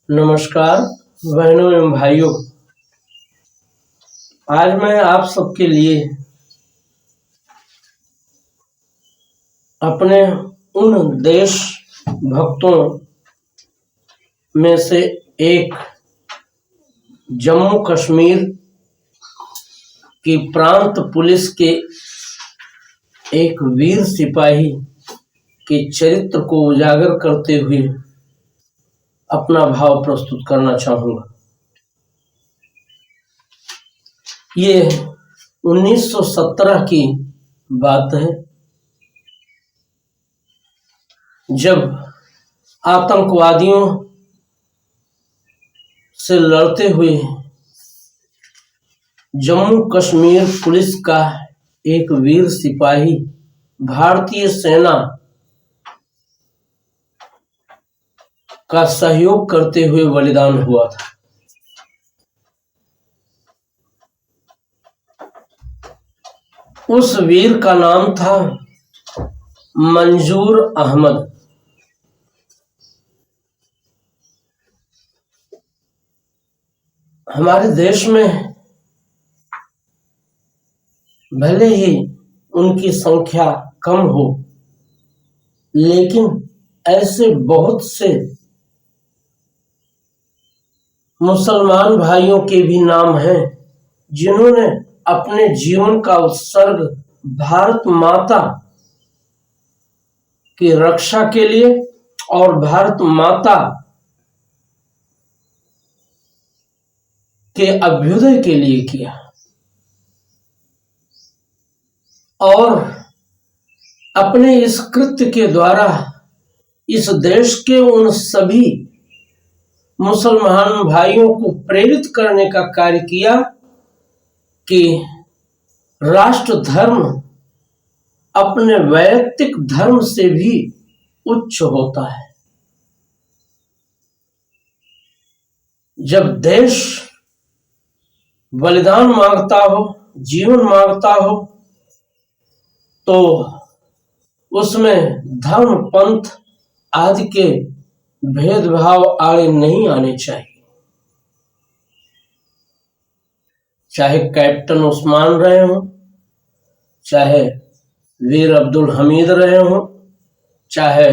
नमस्कार बहनों एवं भाइयों। आज मैं आप सबके लिए अपने उन देश भक्तों में से एक जम्मू कश्मीर की प्रांत पुलिस के एक वीर सिपाही के चरित्र को उजागर करते हुए अपना भाव प्रस्तुत करना चाहूँगा। ये 1917 की बात है, जब आतंकवादियों से लड़ते हुए जम्मू कश्मीर पुलिस का एक वीर सिपाही भारतीय सेना का सहयोग करते हुए बलिदान हुआ था। उस वीर का नाम था मंजूर अहमद। हमारे देश में भले ही उनकी संख्या कम हो, लेकिन ऐसे बहुत से मुसलमान भाइयों के भी नाम हैं जिन्होंने अपने जीवन का उत्सर्ग भारत माता की रक्षा के लिए और भारत माता के अभ्युदय के लिए किया, और अपने इस कृत्य के द्वारा इस देश के उन सभी मुसलमान भाइयों को प्रेरित करने का कार्य किया कि राष्ट्र धर्म अपने वैयक्तिक धर्म से भी उच्च होता है। जब देश बलिदान मांगता हो, जीवन मांगता हो, तो उसमें धर्म पंथ आदि के भेदभाव आड़े नहीं आने चाहिए। चाहे कैप्टन उस्मान रहे हों, चाहे वीर अब्दुल हमीद रहे हों, चाहे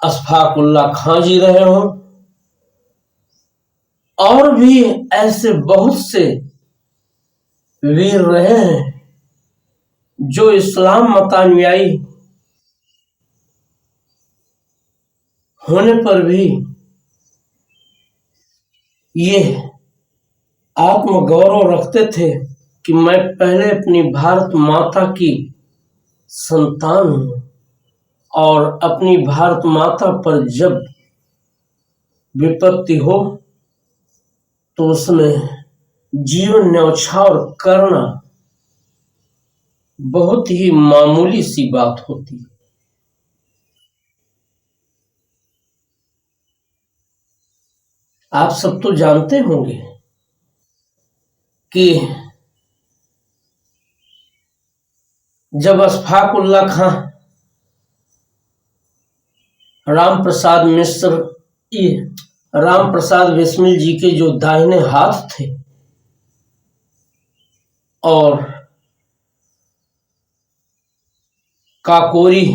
अशफाक उल्लाह खां जी रहे हों, और भी ऐसे बहुत से वीर रहे हैं जो इस्लाम मतानुयायी होने पर भी ये आत्मगौरव रखते थे कि मैं पहले अपनी भारत माता की संतान हूं, और अपनी भारत माता पर जब विपत्ति हो तो उसमें जीवन न्यौछावर करना बहुत ही मामूली सी बात होती है। आप सब तो जानते होंगे कि जब अशफाक उल्लाह खां राम प्रसाद बिस्मिल जी के जो दाहिने हाथ थे, और काकोरी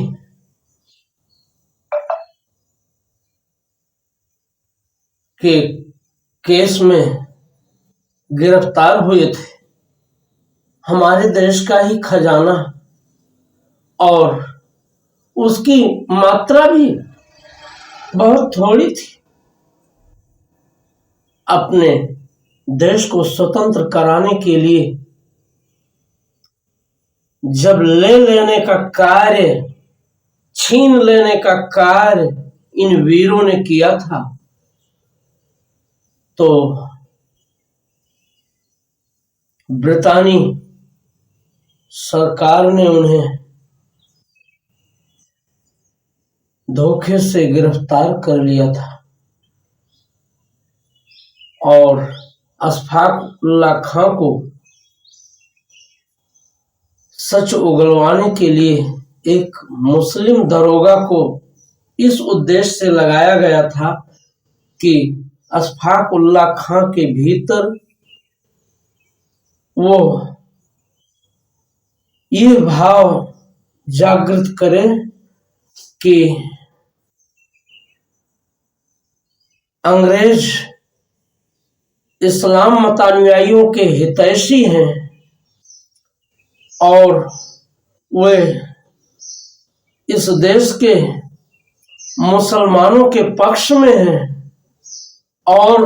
के केस में गिरफ्तार हुए थे, हमारे देश का ही खजाना और उसकी मात्रा भी बहुत थोड़ी थी, अपने देश को स्वतंत्र कराने के लिए जब ले लेने का कार्य, छीन लेने का कार्य इन वीरों ने किया था, तो ब्रितानी सरकार ने उन्हें धोखे से गिरफ्तार कर लिया था, और अशफाक उल्लाह खां को सच उगलवाने के लिए एक मुस्लिम दरोगा को इस उद्देश्य से लगाया गया था कि अशफाक उल्लाह खां के भीतर वो ये भाव जागृत करे कि अंग्रेज इस्लाम मतानुयायियों के हितैषी हैं और वे इस देश के मुसलमानों के पक्ष में हैं और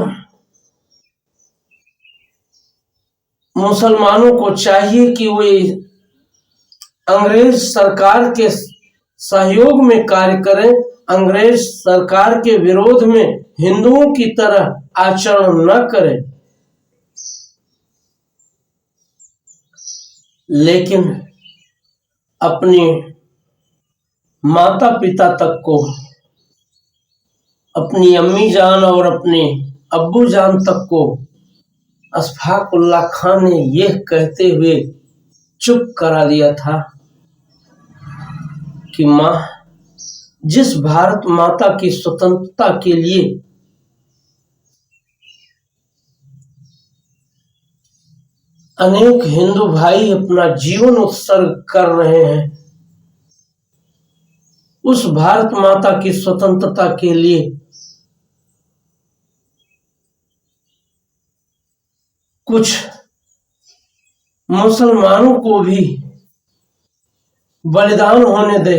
मुसलमानों को चाहिए कि वे अंग्रेज सरकार के सहयोग में कार्य करें, अंग्रेज सरकार के विरोध में हिंदुओं की तरह आचरण न करें। लेकिन अपने माता पिता तक को, अपनी अम्मी जान और अपने अब्बू जान तक को अशफाक उल्लाह खान ने यह कहते हुए चुप करा दिया था कि मां, जिस भारत माता की स्वतंत्रता के लिए अनेक हिंदू भाई अपना जीवन उत्सर्ग कर रहे हैं, उस भारत माता की स्वतंत्रता के लिए कुछ मुसलमानों को भी बलिदान होने दे,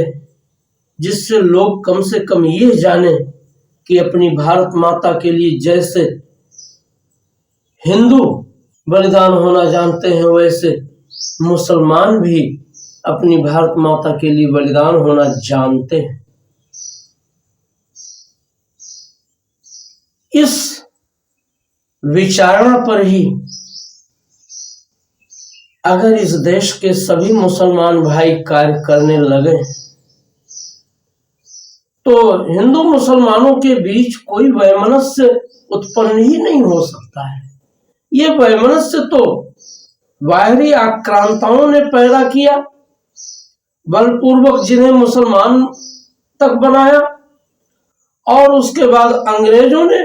जिससे लोग कम से कम ये जाने कि अपनी भारत माता के लिए जैसे हिंदू बलिदान होना जानते हैं, वैसे मुसलमान भी अपनी भारत माता के लिए बलिदान होना जानते हैं। इस विचारणा पर ही अगर इस देश के सभी मुसलमान भाई कार्य करने लगे तो हिंदू मुसलमानों के बीच कोई वैमनस्य उत्पन्न ही नहीं हो सकता है। ये वैमनस्य तो बाहरी आक्रांताओं ने पैदा किया, बलपूर्वक जिन्हें मुसलमान तक बनाया, और उसके बाद अंग्रेजों ने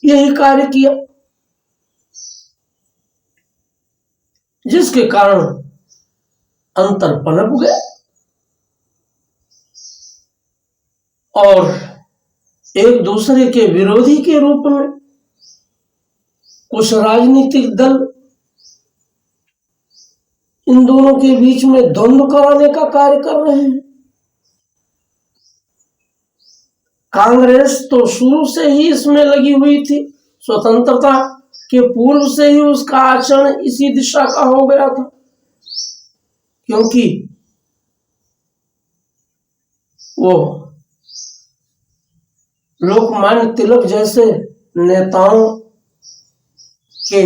यही कार्य किया, जिसके कारण अंतर पनप गया और एक दूसरे के विरोधी के रूप में कुछ राजनीतिक दल इन दोनों के बीच में द्वंद्व कराने का कार्य कर रहे हैं। कांग्रेस तो शुरू से ही इसमें लगी हुई थी, स्वतंत्रता के पूर्व से ही उसका आचरण इसी दिशा का हो गया था, क्योंकि वो लोकमान्य तिलक जैसे नेताओं के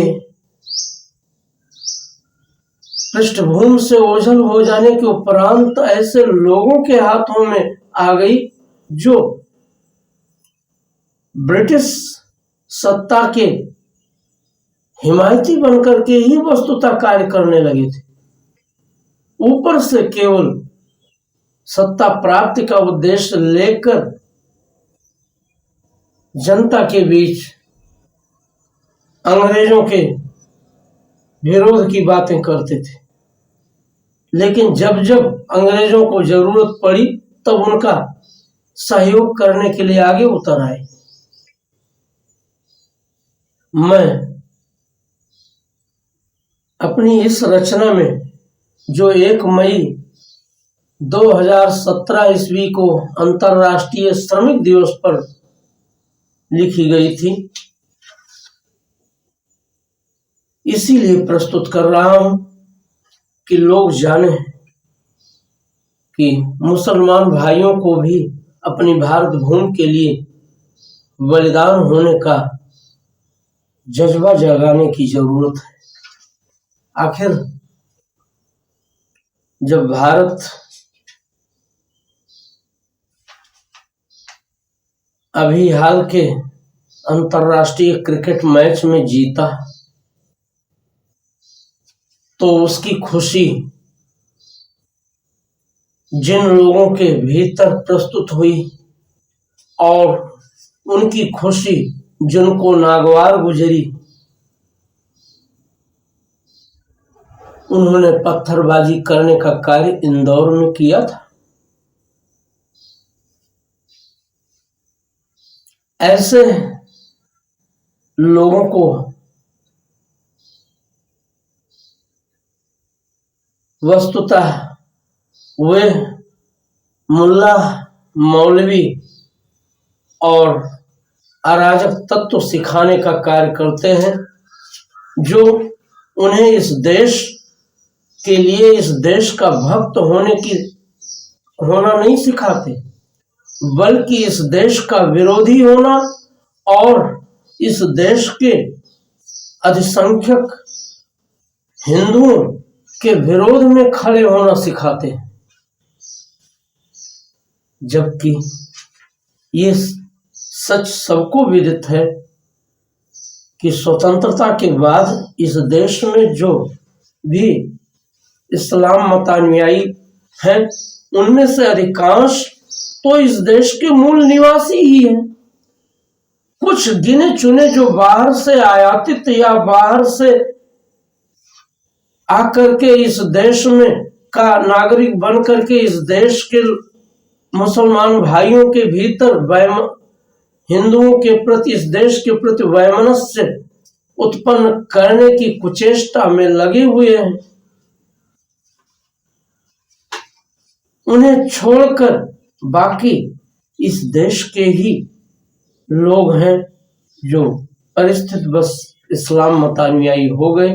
पृष्ठभूमि से ओझल हो जाने के उपरांत ऐसे लोगों के हाथों में आ गई जो ब्रिटिश सत्ता के हिमायती बनकर के ही वस्तुतः कार्य करने लगे थे। ऊपर से केवल सत्ता प्राप्ति का उद्देश्य लेकर जनता के बीच अंग्रेजों के विरोध की बातें करते थे, लेकिन जब जब अंग्रेजों को जरूरत पड़ी तब उनका सहयोग करने के लिए आगे उतर आए। मैं अपनी इस रचना में जो 1 मई 2017 ईस्वी को अंतर्राष्ट्रीय श्रमिक दिवस पर लिखी गई थी, इसीलिए प्रस्तुत कर रहा हूं कि लोग जाने कि मुसलमान भाइयों को भी अपनी भारत भूमि के लिए बलिदान होने का जज्बा जगाने की जरूरत है। आखिर जब भारत अभी हाल के अंतर्राष्ट्रीय क्रिकेट मैच में जीता तो उसकी खुशी जिन लोगों के भीतर प्रस्तुत हुई और उनकी खुशी जिनको नागवार गुजरी, उन्होंने पत्थरबाजी करने का कार्य इंदौर में किया था। ऐसे लोगों को वस्तुतः वे मुल्ला मौलवी और अराजक तत्व सिखाने का कार्य करते हैं, जो उन्हें इस देश के लिए, इस देश का भक्त होना नहीं सिखाते, बल्कि इस देश का विरोधी होना और इस देश के अधिसंख्यक हिंदुओं के विरोध में खड़े होना सिखाते हैं। जबकि ये सच सबको विदित है कि स्वतंत्रता के बाद इस देश में जो भी इस्लाम मतानुयायी हैं, उनमें से अधिकांश तो इस देश के मूल निवासी ही हैं। कुछ गिने चुने जो बाहर से आयातित या बाहर से आकर के इस देश में का नागरिक बन करके इस देश के मुसलमान भाइयों के भीतर हिंदुओं के प्रति, इस देश के प्रति वैमनस्य उत्पन्न करने की कुचेष्टा में लगे हुए हैं। उन्हें छोड़कर बाकी इस देश के ही लोग हैं जो परिस्थिति बस इस्लाम मतानुयायी हो गए।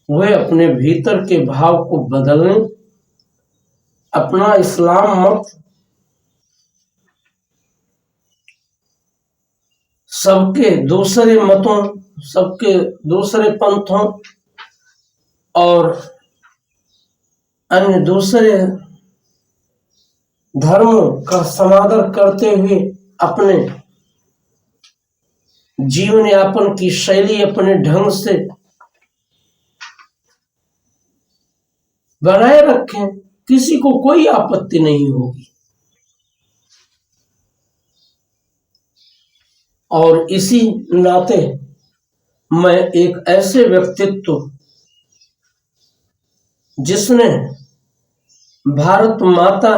वे अपने भीतर के भाव को बदलने, अपना इस्लाम मत सबके दूसरे मतों, सबके दूसरे पंथों और अन्य दूसरे धर्मों का समादर करते हुए अपने जीवन यापन की शैली अपने ढंग से बनाए रखें, किसी को कोई आपत्ति नहीं होगी। और इसी नाते मैं एक ऐसे व्यक्तित्व जिसने भारत माता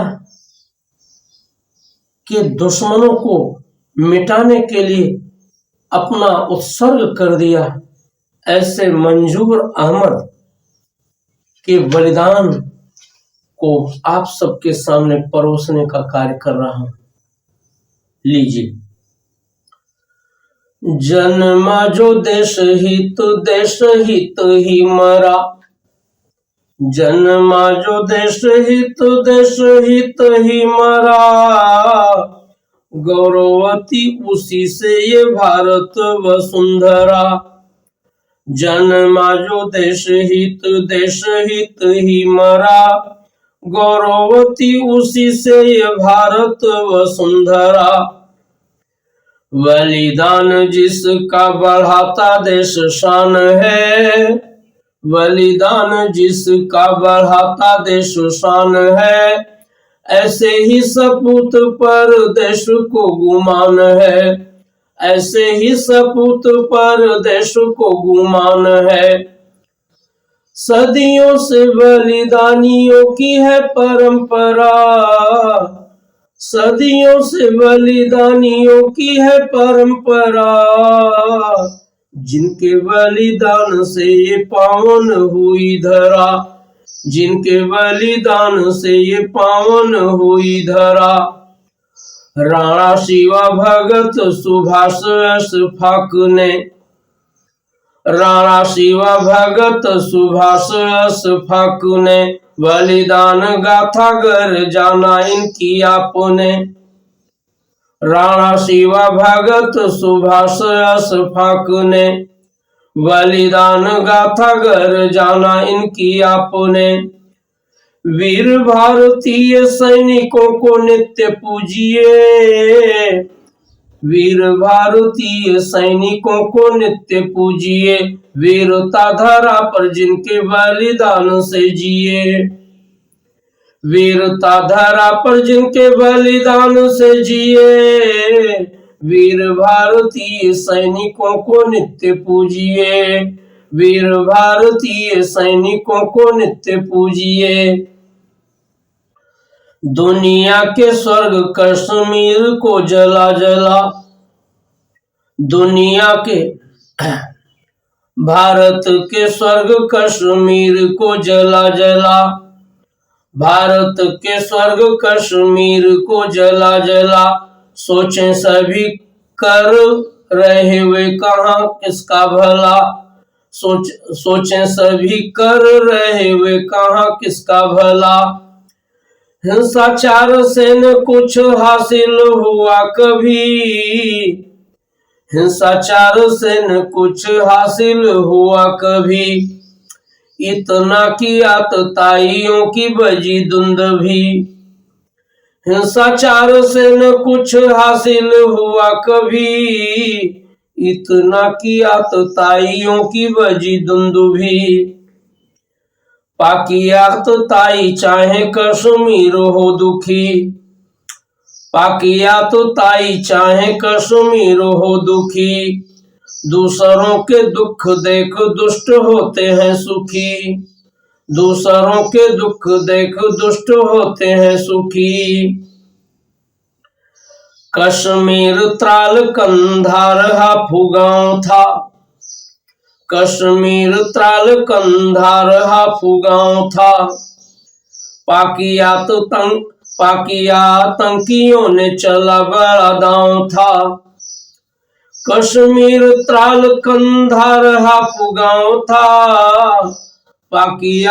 के दुश्मनों को मिटाने के लिए अपना उत्सर्ग कर दिया, ऐसे मंजूर अहमद के बलिदान को आप सबके सामने परोसने का कार्य कर रहा हूं। लीजिए। जन्मा जो देश हित ही मरा, जन्मा जो देश हित ही मरा, गौरवती उसी से ये भारत वसुंधरा। जन्मा जो देश हित ही मरा, गौरवती उसी से ये भारत वसुंधरा। बलिदान जिसका बढ़ाता देश शान है, बलिदान जिसका बढ़ाता देश शान है, ऐसे ही सपूत पर देश को गुमान है, ऐसे ही सपूत पर देश को गुमान है। सदियों से बलिदानियों की है परंपरा, सदियों से बलिदानियों की है परंपरा। जिनके बलिदान से ये पावन हुई धरा, जिनके बलिदान से ये पावन हुई धरा। राणा शिवा भगत सुभाष अशफाक ने, राणा शिवा भगत सुभाष अशफाक ने बलिदान गाथा गर जाना इनकी आपने। राणा शिवा भगत सुभाष अशफाक ने बलिदान गाथा गर जाना इनकी आपने। वीर भारतीय सैनिकों को नित्य पूजिए, वीर भारतीय सैनिकों को नित्य पूजिए। वीरता धरा पर जिनके बलिदान से जिए, वीरता धरा पर जिनके बलिदान से जिए, वीर भारतीय सैनिकों को नित्य पूजिए, वीर भारतीय सैनिकों को नित्य पूजिए। दुनिया के स्वर्ग कश्मीर को जला जला, दुनिया के भारत के स्वर्ग कश्मीर को जला जला, भारत के स्वर्ग कश्मीर को जला जला। सोचें सभी कर रहे वे कहाँ किसका भला, सोचें सभी कर रहे वे कहाँ किसका भला। हिंसाचार से न कुछ हासिल हुआ कभी, हिंसाचार से न कुछ हासिल हुआ कभी। इतना की आतताइयों की बजी दुंदभी, हिंसाचार से न कुछ हासिल हुआ कभी। इतना की आतताइयों की बजी दुंदुभी। पाकी आतताई चाहे कश्मीर हो दुखी, पाकी आतताई चाहे कश्मीर हो दुखी। दूसरों के दुख देख दुष्ट होते हैं सुखी, दूसरों के दुख देख दुष्ट होते हैं सुखी। कश्मीर त्राल कंधार हाफू गांव था, कश्मीर त्राल कंधार हाफू गांव था। पाकी आतंकियों ने चला बड़ा दांव था। कश्मीर त्राल कंधार हाफू गांव था, पाकी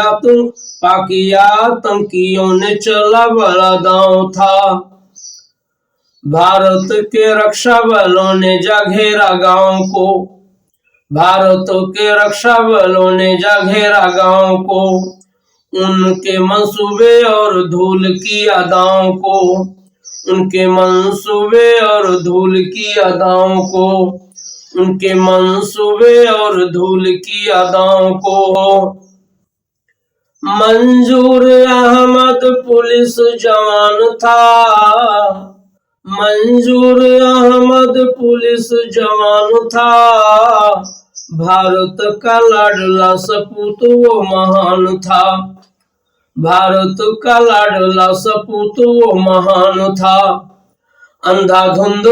आतंकियों ने चला बड़ा दांव था। भारत के रक्षा बलों ने जा घेरा गांव को, भारत के रक्षा बलों ने जा घेरा गांव को। उनके मंसूबे और धूल की अदाओं को, उनके मंसूबे और धूल की अदाओं को, उनके मंसूबे और धूल की अदाओं को। मंजूर अहमद पुलिस जवान था, मंजूर अहमद पुलिस जवान था। भारत का लाडला सपूत वो महान था, भारत का लाडला सपूत वो महान था। अंधाधुंध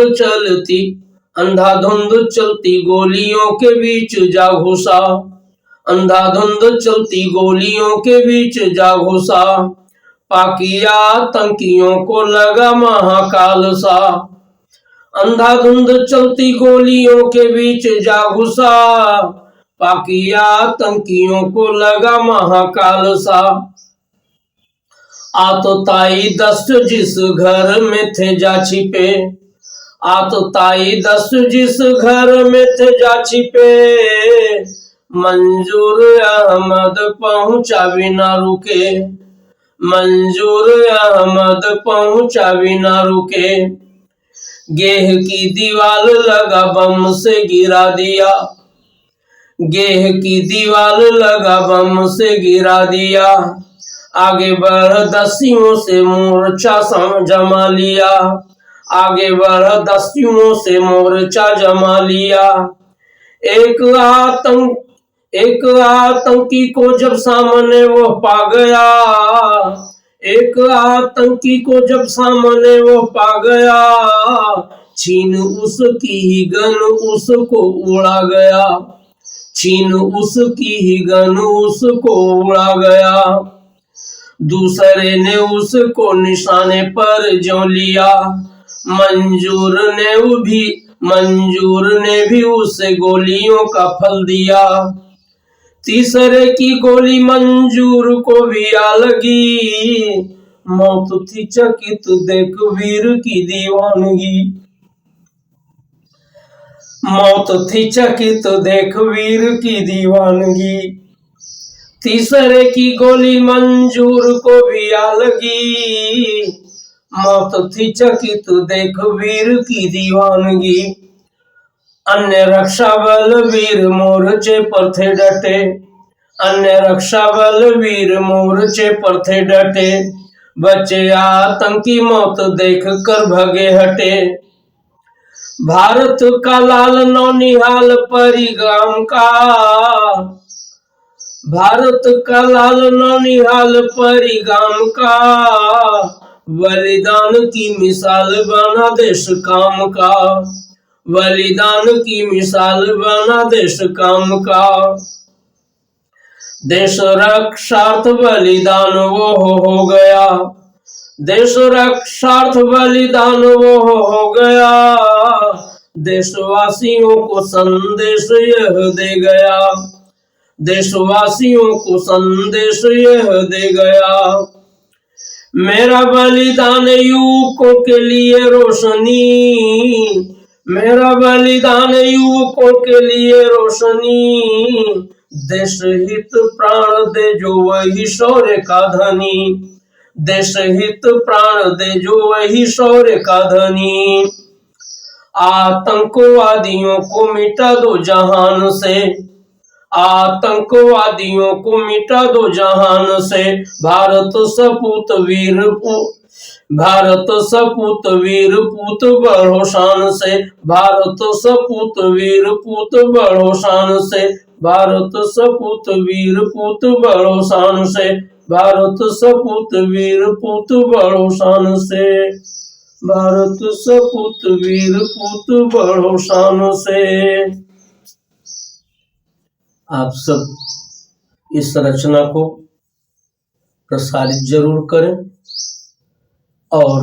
चलती गोलियों के बीच जा घुसा, अंधाधुंध चलती गोलियों के बीच जा घुसा। पाकी आतंकियों को लगा महाकाल सा, अंधाधुंध चलती गोलियों के बीच जा घुसा। पाकी आतंकियों को लगा महाकाल सा। आतताई दस्त जिस घर में थे जा छिपे, आतताई दस्त जिस घर में थे जा छिपे। मंजूर अहमद पहुंचा बिना रुके, मंजूर अहमद पहुंचा बिना रुके। गेह की दीवार लगा बम से गिरा दिया, गेह की दीवार लगा बम से गिरा दिया। आगे बढ़ दस्युओं से मोर्चा जमा लिया, आगे बढ़ दस्युओं से मोर्चा जमा लिया। एक आतंकी को जब सामने वो पा गया, एक आतंकी को जब सामने वो पा गया। छीन उसकी ही गन उसको उड़ा गया, छीन उसकी ही गन उसको उड़ा गया। दूसरे ने उसको निशाने पर जो लिया, मंजूर ने भी उसे गोलियों का फल दिया। तीसरे की गोली मंजूर को भी आ लगी, मौत थी चकित देख वीर की दीवानगी, मौत थी चकित देख वीर की दीवानगी। तीसरे की गोली मंजूर को भी आ लगी, मौत थी चकित देख वीर की दीवानगी। अन्य रक्षा बल वीर मोर्चे पर थे डटे, अन्य रक्षा बल वीर मोर्चे पर थे डटे। बचे आतंकी मौत देख कर भगे हटे। भारत का लाल नौनिहाल परिगाम का, भारत का लाल नौनिहाल परिगाम का, बलिदान की मिसाल बना देश काम का, बलिदान की मिसाल बना देश काम का। देश रक्षार्थ बलिदान वो हो गया, देश रक्षार्थ बलिदान वो हो गया। देशवासियों को संदेश यह दे गया, देशवासियों को संदेश यह दे गया। मेरा बलिदान युवकों के लिए रोशनी, मेरा बलिदान युवकों के लिए रोशनी। देश हित प्राण दे जो वही शौर्य का धनी, देश हित प्राण दे जो वही शौर्य का धनी। आतंकवादियों को मिटा दो जहान से, आतंकवादियों को मिटा दो जहान से। भारत सपूत वीर भारत सपूत वीर पूत बढ़ो शान से, भारत सपूत वीर पूत बढ़ो शान से। भारत सपूत वीर पूत बढ़ो शान से, भारत सपूत वीर पूत बढ़ो शान से। भारत सपूत वीर पूत बढ़ो शान से। आप सब इस रचना को प्रसारित जरूर करें और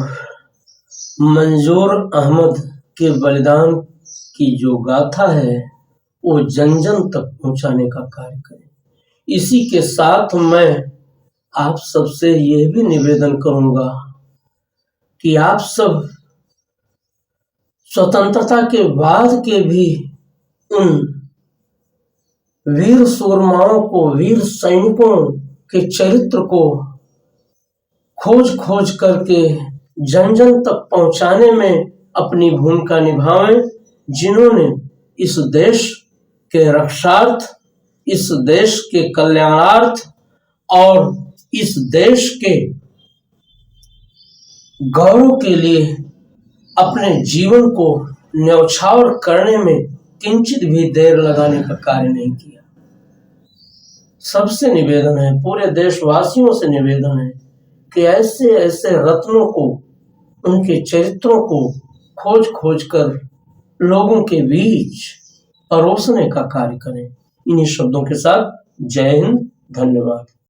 मंजूर अहमद के बलिदान की जो गाथा है वो जन जन तक पहुंचाने का कार्य करें। इसी के साथ मैं आप सबसे यह भी निवेदन करूंगा कि आप सब स्वतंत्रता के बाद के भी उन वीर सूरमाओं को, वीर सैनिकों के चरित्र को खोज खोज करके जन जन तक पहुंचाने में अपनी भूमिका निभाएं, जिन्होंने इस देश के रक्षार्थ, इस देश के कल्याणार्थ और इस देश के गौरव के लिए अपने जीवन को न्यौछावर करने में किंचित भी देर लगाने का कार्य नहीं किया। सबसे निवेदन है, पूरे देशवासियों से निवेदन है कि ऐसे ऐसे रत्नों को, उनके चरित्रों को खोज खोज कर लोगों के बीच परोसने का कार्य करें। इन्हीं शब्दों के साथ जय हिंद, धन्यवाद।